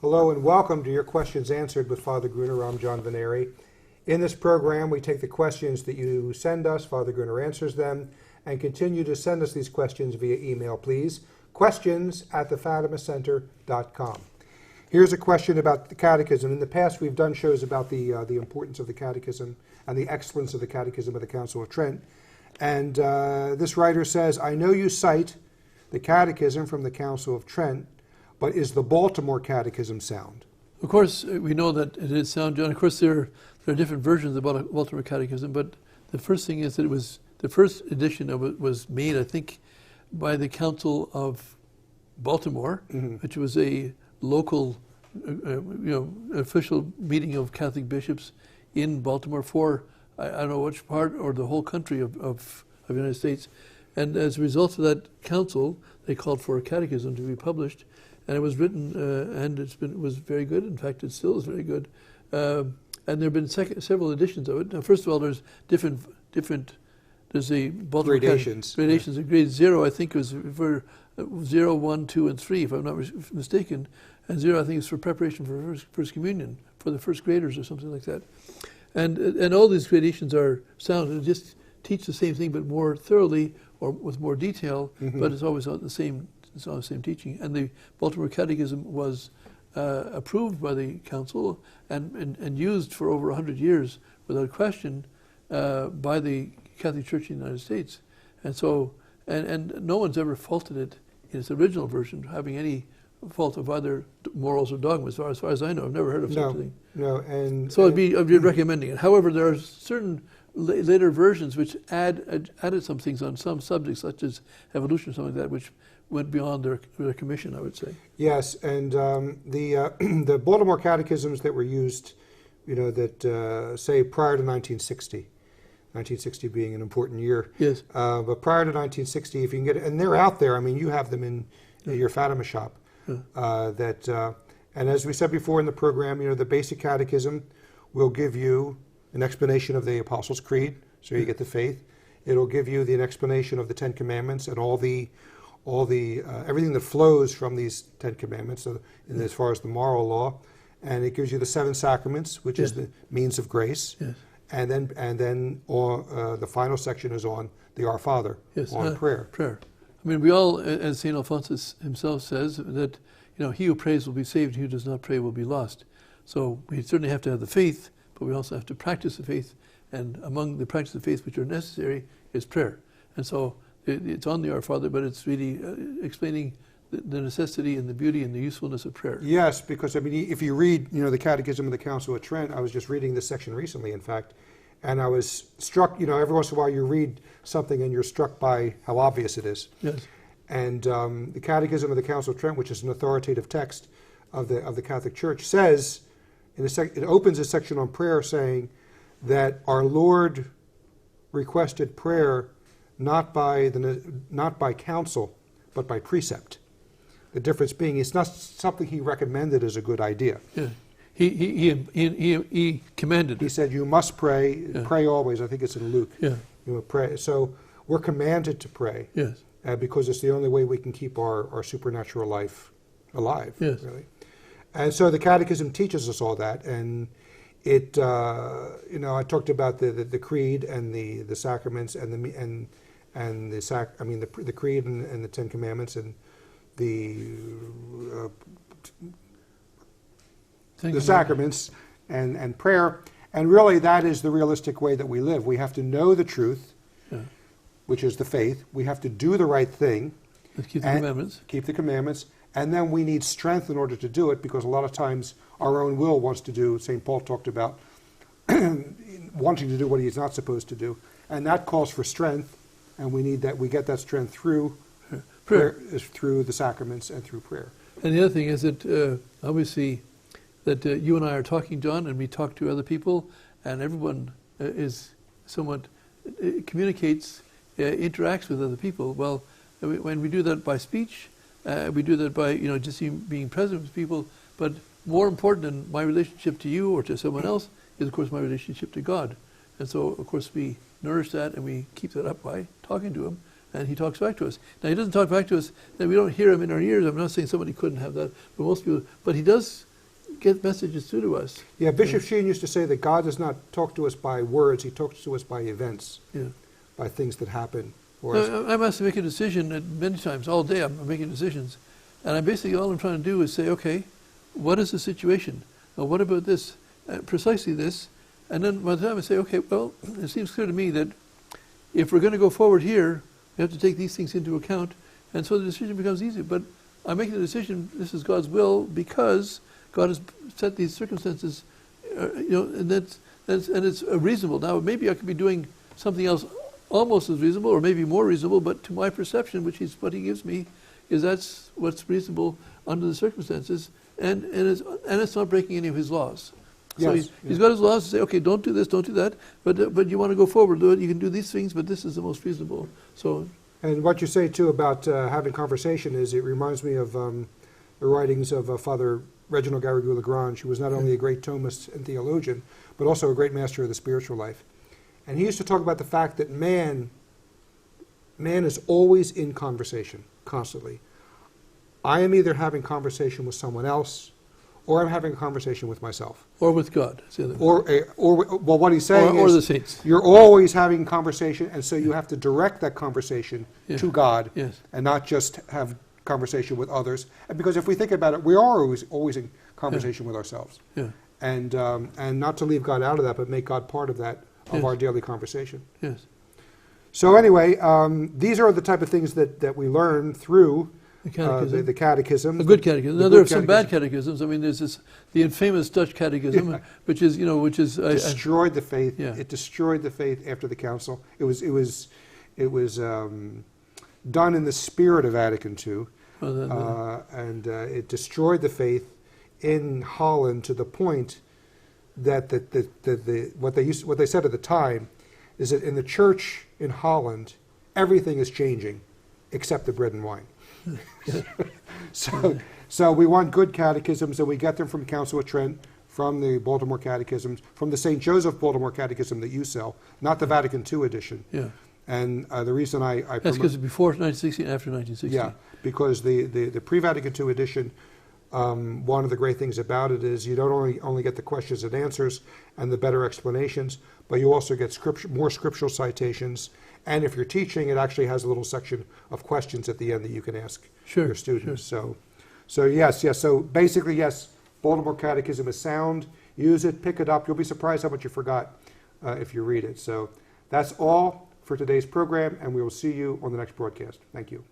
Hello and welcome to Your Questions Answered with Father Gruner. I'm John Veneri. In this program, we take the questions that you send us, Father Gruner answers them, and continue to send us these questions via email, please. questions@thefatimacenter.com. Here's a question about the Catechism. In the past, we've done shows about the importance of the Catechism and the excellence of the Catechism of the Council of Trent. And this writer says, I know you cite the Catechism from the Council of Trent, but is the Baltimore Catechism sound? Of course, we know that it is sound, John. Of course, there are different versions of the Baltimore Catechism, but the first thing is that it was the first edition of it was made, I think, by the Council of Baltimore, which was a local, official meeting of Catholic bishops in Baltimore for I don't know which part or the whole country of the United States, and as a result of that council, they called for a catechism to be published. And it was written, and it was very good. In fact, it still is very good. And there have been several editions of it. Now, first of all, there's different. There's a Baltimore gradations. Gradations. Yeah. Grade 0, I think, was for 0, 1, 2, and 3, if I'm not mistaken. And 0, I think, is for preparation for First Communion for the first graders or something like that. And all these gradations are sound and just teach the same thing, but more thoroughly or with more detail. But it's always on the same. It's all the same teaching. And the Baltimore Catechism was approved by the Council and used for over 100 years without question by the Catholic Church in the United States. And so, and no one's ever faulted it in its original version, having any fault of either morals or dogma, as far as I know. I've never heard of such a thing. No, and so I'd be recommending it. However, there are certain later versions which added some things on some subjects, such as evolution or something like that, which went beyond their commission, I would say. Yes, and the Baltimore catechisms that were used, that say prior to 1960 being an important year. Yes. But prior to 1960, if you can get it, and they're out there. I mean, you have them in your Fatima shop. And as we said before in the program, the basic catechism will give you an explanation of the Apostles' Creed, so you get the faith. It'll give you an explanation of the Ten Commandments and all the everything that flows from these Ten Commandments, so as far as the moral law, and it gives you the 7 sacraments, which is the means of grace, and then the final section is on the Our Father, on prayer. Prayer. I mean, we all, as Saint Alphonsus himself says, that he who prays will be saved, he who does not pray will be lost. So we certainly have to have the faith, but we also have to practice the faith, and among the practice of faith which are necessary is prayer. And so it's on the Our Father, but it's really explaining the necessity and the beauty and the usefulness of prayer. Yes, because if you read, the Catechism of the Council of Trent, I was just reading this section recently, in fact, and I was struck. Every once in a while you read something and you're struck by how obvious it is. Yes. And the Catechism of the Council of Trent, which is an authoritative text of the Catholic Church, says it opens a section on prayer, saying that our Lord requested prayer not by counsel, but by precept. The difference being, it's not something he recommended as a good idea. Yeah. He commanded. He said, "You must pray. Pray always." I think it's in Luke. Yeah. Pray. So we're commanded to pray. Yes. Because it's the only way we can keep our supernatural life alive. Yes. Really. And so the Catechism teaches us all that, and it. I talked about the creed and the sacraments and the creed and the Ten Commandments and the sacraments and prayer, and really that is the realistic way that we live. We have to know the truth, which is the faith. We have to do the right thing. Keep the commandments. Keep the commandments. And then we need strength in order to do it, because a lot of times our own will wants to do. St. Paul talked about wanting to do what he's not supposed to do. And that calls for strength, and we need that. We get that strength through prayer, through the sacraments and through prayer. And the other thing is that obviously that you and I are talking, John, and we talk to other people, and everyone is somewhat communicates, interacts with other people. Well, when we do that by speech, we do that by just being present with people. But more important than my relationship to you or to someone else is, of course, my relationship to God. And so, of course, we nourish that and we keep that up by talking to him, and he talks back to us. Now, he doesn't talk back to us, then we don't hear him in our ears. I'm not saying somebody couldn't have that, but most people, but he does get messages through to us. Yeah, Bishop Sheen used to say that God does not talk to us by words, he talks to us by events, by things that happen. I'm asked to make a decision many times, all day I'm making decisions. And all I'm trying to do is say, okay, what is the situation? What about this? Precisely this. And then by the time I say, okay, well, it seems clear to me that if we're going to go forward here, we have to take these things into account. And so the decision becomes easy. But I'm making the decision, this is God's will, because God has set these circumstances, and it's reasonable. Now, maybe I could be doing something else almost as reasonable, or maybe more reasonable, but to my perception, which is what he gives me, is that's what's reasonable under the circumstances, and it's not breaking any of his laws. So he's got his laws to say, okay, don't do this, don't do that, but you want to go forward, do it. You can do these things, but this is the most reasonable. So. And what you say too about having conversation is, it reminds me of the writings of Father Reginald Garrigou-Lagrange, who was not only a great Thomist and theologian, but also a great master of the spiritual life. And he used to talk about the fact that man is always in conversation, constantly. I am either having conversation with someone else, or I'm having a conversation with myself. Or with God. Well, what he's saying is, or the saints. You're always having conversation, and so you have to direct that conversation to God, and not just have conversation with others. And because if we think about it, we are always in conversation with ourselves. And not to leave God out of that, but make God part of that, of our daily conversation. So anyway, these are the type of things that we learn through the catechism. A good catechism. Now, there are some bad catechisms. I mean, there's the infamous Dutch catechism, which is destroyed the faith. It destroyed the faith after the council. It was done in the spirit of Vatican II, and it destroyed the faith in Holland to the point that what they said at the time is that in the church in Holland, everything is changing except the bread and wine. So we want good catechisms, and we get them from Council of Trent, from the Baltimore Catechisms, from the St. Joseph Baltimore Catechism that you sell, not the Vatican II edition. And the reason that's because it's before 1960 and after 1960. Yeah, because the pre-Vatican II edition, one of the great things about it is you don't only get the questions and answers and the better explanations, but you also get more scriptural citations. And if you're teaching, it actually has a little section of questions at the end that you can ask your students. So yes. So basically, yes, Baltimore Catechism is sound. Use it, pick it up. You'll be surprised how much you forgot if you read it. So that's all for today's program, and we will see you on the next broadcast. Thank you.